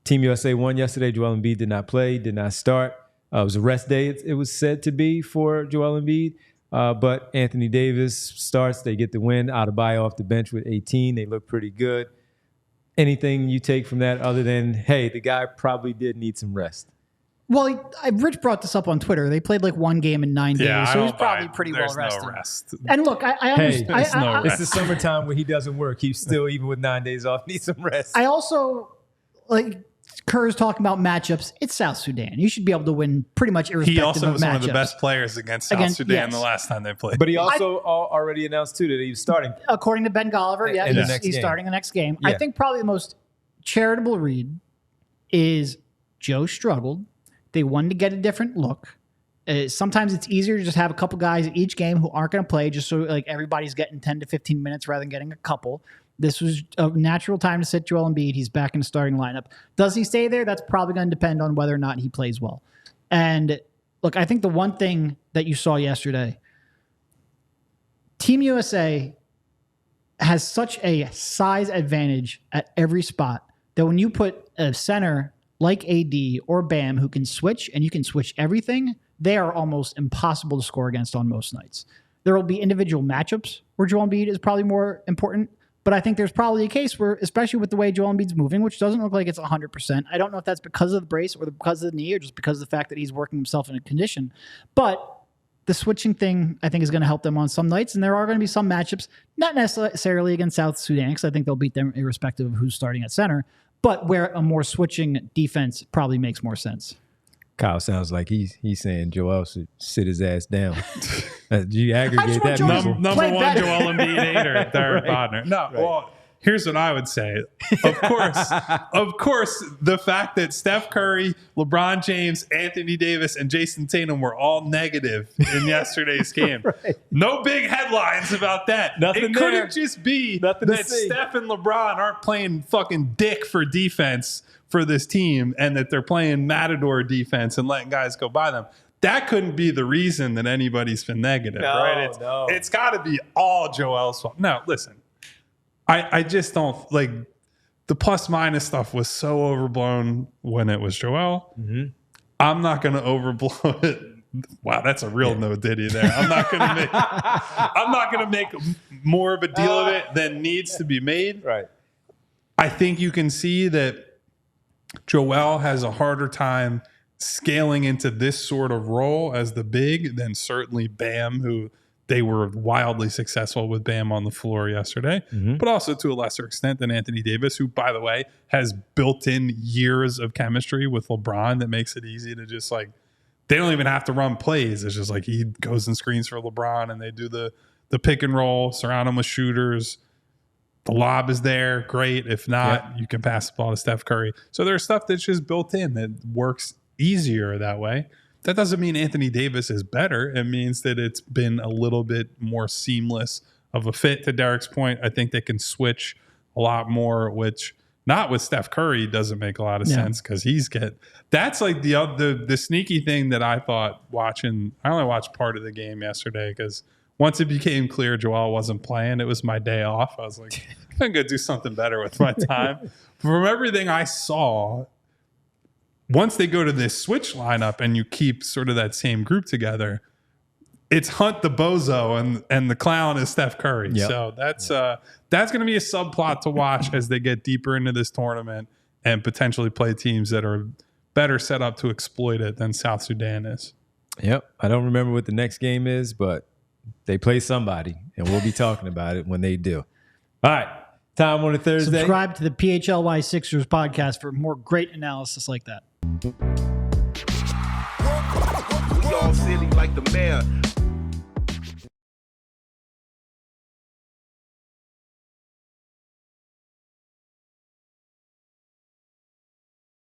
Team USA won yesterday. Joel Embiid did not play, did not start. It was a rest day, it was said to be for Joel Embiid. But Anthony Davis starts. They get the win. Adebayo off the bench with 18. They look pretty good. Anything you take from that other than, hey, the guy probably did need some rest? Well, Rich brought this up on Twitter. They played like one game in 9 days, so he's probably pretty well rested. No rest. And look, I understand. It's the summertime when he doesn't work. He still, even with 9 days off, needs some rest. I also, like, Kerr's talking about matchups. It's South Sudan. You should be able to win pretty much irrespective of matchups. He also was one of the best players against South Sudan the last time they played. But he also already announced, too, that he was starting. According to Ben Golliver, he's starting the next game. Yeah. I think probably the most charitable read is Joe struggled. They wanted to get a different look. Sometimes it's easier to just have a couple guys at each game who aren't going to play, just so like everybody's getting 10 to 15 minutes rather than getting a couple. This was a natural time to sit Joel Embiid. He's back in the starting lineup. Does he stay there? That's probably going to depend on whether or not he plays well. And look, I think the one thing that you saw yesterday, Team USA has such a size advantage at every spot that when you put a center like AD or Bam who can switch, and you can switch everything, they are almost impossible to score against on most nights. There will be individual matchups where Joel Embiid is probably more important, but I think there's probably a case where, especially with the way Joel Embiid's moving, which doesn't look like it's 100%. I don't know if that's because of the brace or because of the knee or just because of the fact that he's working himself in a condition. But the switching thing, I think, is going to help them on some nights, and there are going to be some matchups, not necessarily against South Sudan, because I think they'll beat them irrespective of who's starting at center, but where a more switching defense probably makes more sense. Kyle sounds like he's saying Joel should sit his ass down. Do you aggregate that? Number one, Joel Embiid, hater, third partner. No, well, here's what I would say. Of course, the fact that Steph Curry, LeBron James, Anthony Davis, and Jason Tatum were all negative in yesterday's game. No big headlines about that. It couldn't just be that Steph and LeBron aren't playing fucking dick for defense for this team and that they're playing matador defense and letting guys go by them. That couldn't be the reason that anybody's been negative, right? It's got to be all Joel's fault. No, listen. I just don't like the plus minus stuff was so overblown when it was Joel. Mm-hmm. I'm not going to overblow it. Wow, that's a real no diddy there. I'm not going to make more of a deal of it than needs to be made. Right. I think you can see that Joel has a harder time scaling into this sort of role as the big than certainly Bam, who they were wildly successful with Bam on the floor yesterday, but also to a lesser extent than Anthony Davis, who, by the way, has built-in years of chemistry with LeBron that makes it easy to just like, they don't even have to run plays. It's just like he goes and screens for LeBron and they do the pick and roll, surround him with shooters. The lob is there, great. If not, you can pass the ball to Steph Curry. So there's stuff that's just built in that works easier that way. That doesn't mean Anthony Davis is better. It means that it's been a little bit more seamless of a fit. To Derek's point, I think they can switch a lot more, which not with Steph Curry doesn't make a lot of sense because that's like the sneaky thing that I thought watching. I only watched part of the game yesterday because once it became clear Joel wasn't playing, it was my day off. I was like, I'm going to do something better with my time. From everything I saw, once they go to this switch lineup and you keep sort of that same group together, it's Hunt the Bozo and the clown is Steph Curry. Yep. So that's going to be a subplot to watch as they get deeper into this tournament and potentially play teams that are better set up to exploit it than South Sudan is. Yep. I don't remember what the next game is, but they play somebody, and we'll be talking about it when they do. All right. Time on a Thursday. Subscribe to the PHLY Sixers podcast for more great analysis like that. We all silly like the mayor.